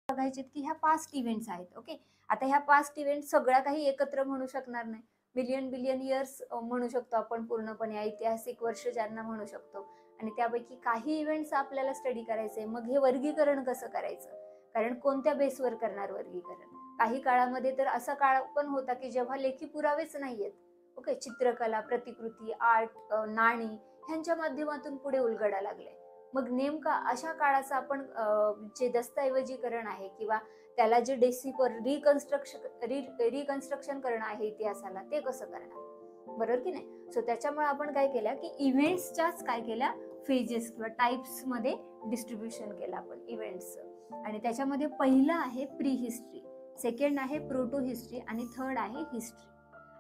बघायचे की ह्या पास्ट इव्हेंट्स आहेत. ओके, आता ह्या पास्ट इव्हेंट सगळ्या काही एकत्र म्हणू शकणार नाही. बिलियन बिलियन इयर्स म्हणू शकतो आपण पूर्णपणे, ऐतिहासिक वर्ष ज्यांना म्हणू शकतो. आणि त्यापैकी काही इव्हेंट्स आपल्याला स्टडी करायचे. मग हे वर्गीकरण कसं करायचं, कारण कोणत्या बेसवर करणार वर्गीकरण. काही काळामध्ये तर असा काळ पण होता की जेव्हा लेखी पुरावेच नाहीयेत. ओके, चित्रकला, प्रतिकृती, आर्ट, नाणी ह्यांच्या माध्यमातून पुढे उलगडा लागले. मग नेमका अशा काळाचं आपण जे दस्तऐवजीकरण आहे किंवा त्याला जे रिकन्स्ट्रक्शन करणं आहे इतिहासाला, ते कसं करणार, बरोबर की नाही. सो त्याच्यामुळे आपण काय केलं की इव्हेंट्सच्याच काय केल्या फेजेस किंवा टाइप्स मध्ये डिस्ट्रीब्युशन केलं आपण इव्हेंट्सचं. आणि त्याच्यामध्ये पहिलं आहे प्री हिस्ट्री, सेकंड आहे प्रोटो हिस्ट्री आणि थर्ड आहे हिस्ट्री.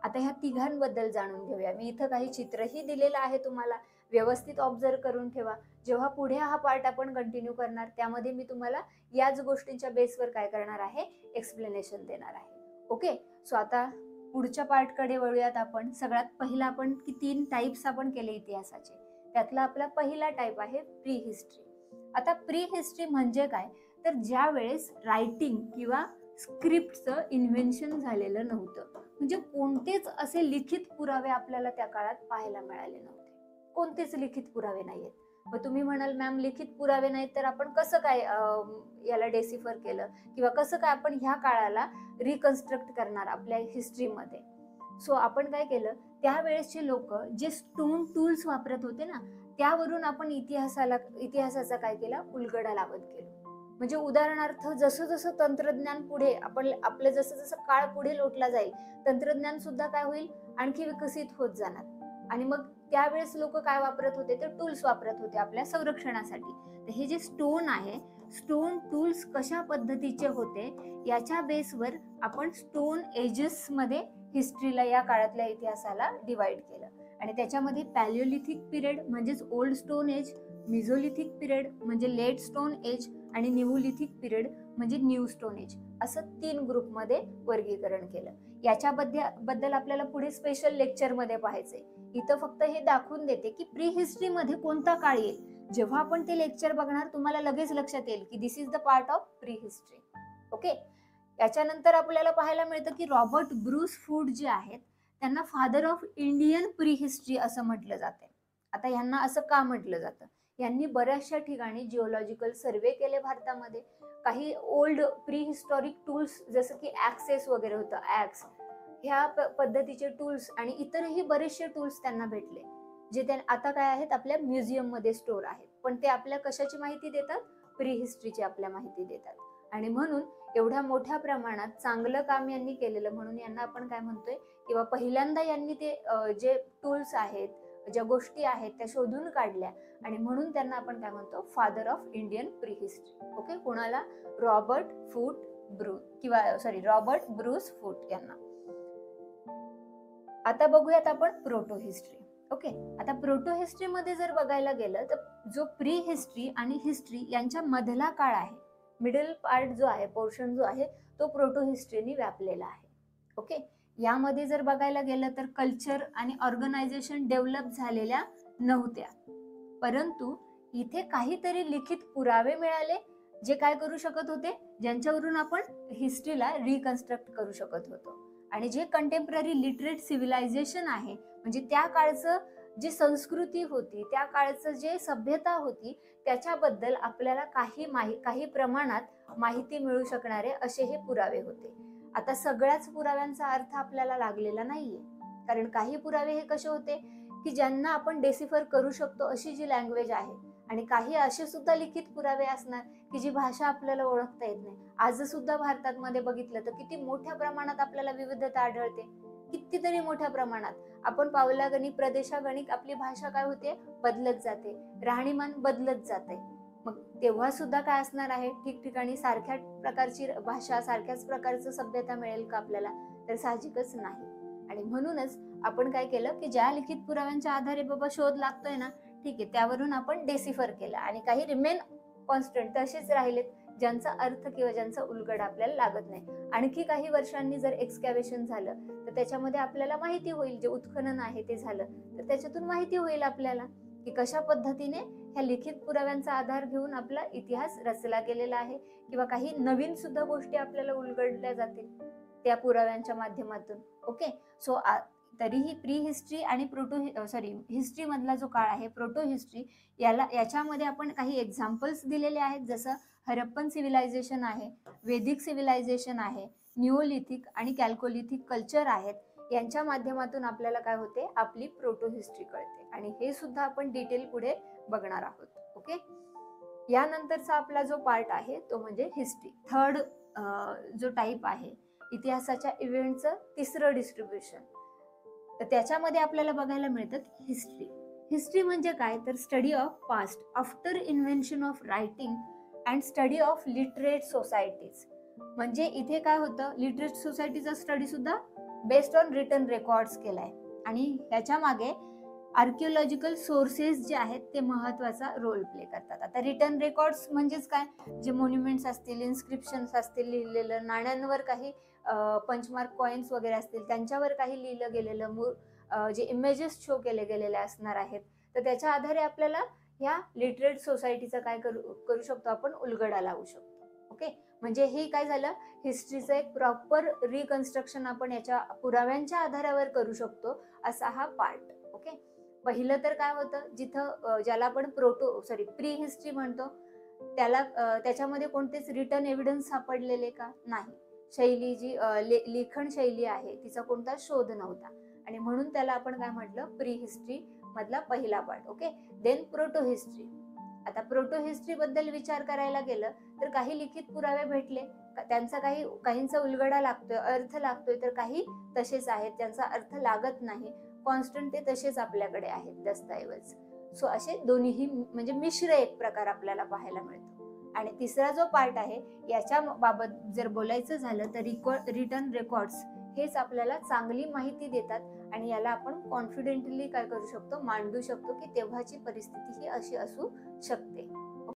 आता ह्या तिघांबद्दल जाणून घेऊया. मी इथं काही चित्रही दिलेलं आहे, तुम्हाला व्यवस्थित ऑब्झर्व करून ठेवा. जेव्हा पुढे हा पार्ट आपण कंटिन्यू करणार त्यामध्ये मी तुम्हाला याच गोष्टींच्या बेसवर काय करणार आहे, एक्सप्लेनेशन देणार आहे. ओके, सो आता पुढच्या पार्टकडे वळूयात आपण. सगळ्यात पहिला आपण की 3 टाइप्स आपण केले इतिहासाचे, त्यातला आपला पहिला टाइप आहे प्री हिस्ट्री. आता प्री हिस्ट्री म्हणजे काय, तर ज्या वेळेस रायटिंग किंवा स्क्रिप्टचं इन्व्हेन्शन झालेलं नव्हतं, म्हणजे कोणतेच असे लिखित पुरावे आपल्याला त्या काळात पाहायला मिळाले नव्हते. कोणतेच लिखित पुरावे नाहीयेत. मग तुम्ही म्हणाल मॅम लिखित पुरावे नाहीत तर आपण कसं काय याला डेसिफर केलं किंवा कसं काय आपण ह्या काळाला रिकन्स्ट्रक्ट करणार आपल्या हिस्ट्रीमध्ये. सो आपण काय केलं, त्यावेळेसचे लोक जे स्टोन टूल्स वापरत होते ना, त्यावरून आपण इतिहासाचा काय केला, उलगडा लावत गेलो. म्हणजे उदाहरणार्थ जसं जसं तंत्रज्ञान पुढे आपलं जसं जसं काळ पुढे लोटला जाईल, तंत्रज्ञान सुद्धा काय होईल, आणखी विकसित होत जाणार. आणि मग त्यावेळेस लोक काय वापरत होते, तर टूल्स वापरत होते आपल्या संरक्षणासाठी. तर हे जे स्टोन आहे, स्टोन टूल्स कशा पद्धतीचे होते याच्या बेसवर आपण स्टोन एजेस मध्ये हिस्ट्रीला, या काळातल्या इतिहासाला डिवाइड केलं. आणि त्याच्यामध्ये पॅलिओलिथिक पिरियड म्हणजेच ओल्ड स्टोन एज, मिझोलिथिक पिरियड म्हणजे लेट स्टोन एज आणि निओलिथिक पिरियड म्हणजे न्यू स्टोन एज, असं 3 ग्रुपमध्ये वर्गीकरण केलं. याच्याबद्दल आपल्याला पुढे स्पेशल लेक्चर मध्ये पाहायचंय. इथं फक्त हे दाखवून देते की प्री हिस्ट्री मध्ये कोणता काळ येईल. जेव्हा आपण ते लेक्चर बघणार तुम्हाला लगेच लक्षात येईल की this is the part of pre history. Okay, याच्यानंतर आपल्याला पाहायला मिळतं की रॉबर्ट ब्रूस फूड जे आहेत त्यांना father of Indian pre history असं म्हटलं जातं. आता यांना असं का म्हटलं जातं, यांनी बऱ्याचशा ठिकाणी जिओलॉजिकल सर्वे केले भारतामध्ये. काही ओल्ड प्री हिस्टॉरिक टूल्स जसं की ऍक्सेस वगैरे होतं, ऍक्स, ह्या पद्धतीचे टूल्स आणि इतरही बरेचसे टूल्स त्यांना भेटले, जे आता काय आहेत आपल्या म्युझियम मध्ये स्टोर आहेत. पण ते आपल्या कशाची माहिती देतात, प्री हिस्ट्रीची आपल्या माहिती देतात. आणि म्हणून एवढ्या मोठ्या प्रमाणात चांगलं काम यांनी केलेलं म्हणून यांना आपण काय म्हणतोय, किंवा पहिल्यांदा यांनी ते जे टूल्स आहेत, ज्या गोष्टी आहेत त्या शोधून काढल्या आणि म्हणून त्यांना आपण काय म्हणतो, father of Indian pre history. Okay, कोणाला, रॉबर्ट ब्रूस फूट यांना. आता बघूयात आपण प्रोटो हिस्ट्री. ओके, आता प्रोटो हिस्ट्री मध्ये जर बघायला गेलं तर जो प्री हिस्ट्री आणि हिस्ट्री यांच्या मधला काळ आहे, मिडल पार्ट जो आहे, पोर्शन जो आहे, तो प्रोटो हिस्ट्रीने व्यापलेला आहे. ओके, यामध्ये जर बघायला गेलं तर कल्चर आणि ऑर्गनायझेशन डेव्हलप झालेल्या नव्हत्या, परंतु इथे काहीतरी लिखित पुरावे मिळाले जे काय करू शकत होते, ज्यांच्यावरून आपण हिस्ट्रीला रिकन्स्ट्रक्ट करू शकत होतो. आणि जे कंटेम्पररी लिटरेट सिव्हिलायझेशन आहे, म्हणजे त्या काळचं जी संस्कृती होती, त्या काळचं जे सभ्यता होती, त्याच्याबद्दल आपल्याला काही प्रमाणात माहिती मिळू शकणारे असे हे पुरावे होते. आता सगळ्याच पुराव्यांचा अर्थ आपल्याला लागलेला नाहीये, कारण काही पुरावे हे कसे होते की ज्यांना आपण डेसिफर करू शकतो अशी जी लँग्वेज आहे, आणि काही असे सुद्धा लिखित पुरावे असणार की जी भाषा आपल्याला ओळखता येत नाही. आज सुद्धा भारतात मध्ये बघितलं तर किती मोठ्या प्रमाणात आपल्याला विविधता आढळते, कितीतरी मोठ्या प्रमाणात. आपण पावलागणिक, प्रदेशागणिक आपली भाषा काय होते, बदलत जाते, राहणीमान बदलत जाते. मग तेव्हा सुद्धा काय असणार आहे, ठिकठिकाणी सारख्या प्रकारची भाषा, सारख्याच प्रकारचं सभ्यता मिळेल का आपल्याला, तर साहजिकच नाही. आणि म्हणूनच आपण काय केलं की ज्या लिखित पुराव्यांच्या आधारे बाबा शोध लागतोय ना, ठीक आहे, त्यावरून आपण डेसिफर केलं आणि काही रिमेन कॉन्स्टंट तसेच राहिलेत, ज्यांचा अर्थ किंवा ज्यांचा उलगडा आपल्याला लागत नाही. आणखी काही वर्षांनी जर एक्सकॅव्हेशन झालं तर त्याच्यामध्ये आपल्याला माहिती होईल, जे उत्खनन आहे ते झालं तर त्याच्यातून माहिती होईल आपल्याला की कशा पद्धतीने ह्या लिखित पुराव्यांचा आधार घेऊन आपला इतिहास रचला गेलेला आहे, किंवा काही नवीन सुद्धा गोष्टी आपल्याला उलगडल्या जातील त्या पुराव्यांच्या माध्यमातून. ओके, सो तरीही प्री हिस्ट्री आणि हिस्ट्री मधला जो काळ आहे प्रोटो हिस्ट्री, याच्यामध्ये आपण काही एक्झाम्पल्स दिलेले आहेत, जसं हरप्पन सिव्हिलायझेशन आहे, वेदिक सिव्हिलायझेशन आहे, निओलिथिक आणि कॅल्कोलिथिक कल्चर आहेत. यांच्या माध्यमातून आपल्याला काय होते, आपली प्रोटो हिस्ट्री कळते, आणि हे सुद्धा आपण डिटेल पुढे बघणार आहोत. ओके, यानंतरचा आपला जो पार्ट आहे तो म्हणजे हिस्ट्री. थर्ड जो टाईप आहे इतिहासाच्या इव्हेंटचं तिसरं डिस्ट्रीब्युशन, तर त्याच्यामध्ये आपल्याला बघायला मिळतं की हिस्ट्री म्हणजे काय, तर study of past after invention of writing and study of literate societies. म्हणजे इथे काय होतं, लिटरेट सोसायटीचा स्टडी सुद्धा बेस्ड ऑन रिटन रेकॉर्ड्स केलाय, आणि ह्याच्या मागे आर्किओलॉजिकल सोर्सेस जे आहेत ते महत्वाचा रोल प्ले करतात. आता रिटन रेकॉर्ड्स म्हणजेच काय, जे मॉन्युमेंट्स असतील, इन्स्क्रिप्शन्स असतील, लिहिलेलं नाण्यांवर काही पंचमार्क कॉइन्स वगैरे असतील, त्यांच्यावर काही लिहिलं गेलेलं, जे इमेजेस शो केले गेलेले असणार आहेत, तर त्याच्या आधारे आपल्याला ह्या लिटरेट सोसायटीचं काय करू शकतो आपण, उलगडा लावू शकतो. ओके, म्हणजे हे काय झालं, हिस्ट्रीचं एक प्रॉपर रिकन्स्ट्रक्शन आपण याच्या पुराव्यांच्या आधारावर करू शकतो, असा हा पार्ट. ओके, पहिलं तर काय होतं, जिथं ज्याला आपण प्री हिस्ट्री म्हणतो, त्याच्यामध्ये कोणतेच रिटन एव्हिडन्स सापडलेले का नाही, शैली जी लेखन शैली आहे तिचा कोणता शोध नव्हता, आणि म्हणून त्याला आपण काय म्हटलं, प्री हिस्ट्री मधला पहिला part. Okay, then proto history. आता प्रोटो हिस्ट्री बद्दल विचार करायला गेलं तर काही लिखित पुरावे भेटले, त्यांचा काहींचा उलगडा लागतोय, अर्थ लागतोय, तर काही तसेच आहेत त्यांचा अर्थ लागत नाही, कॉन्स्टंट ते तसेच आपल्याकडे आहेत दस्तऐवज. सो असे दोन्हीही म्हणजे मिश्र एक प्रकार आपल्याला पाहायला मिळतो. आणि तिसरा जो पार्ट आहे याच्या बाबत जर बोलायचं झालं तर रिटन रेकॉर्ड्स हेच आपल्याला चांगली माहिती देतात, आणि याला आपण कॉन्फिडेंटली काय करू शकतो, मांडू शकतो की तेव्हाची परिस्थिती ही अशी असू शकते.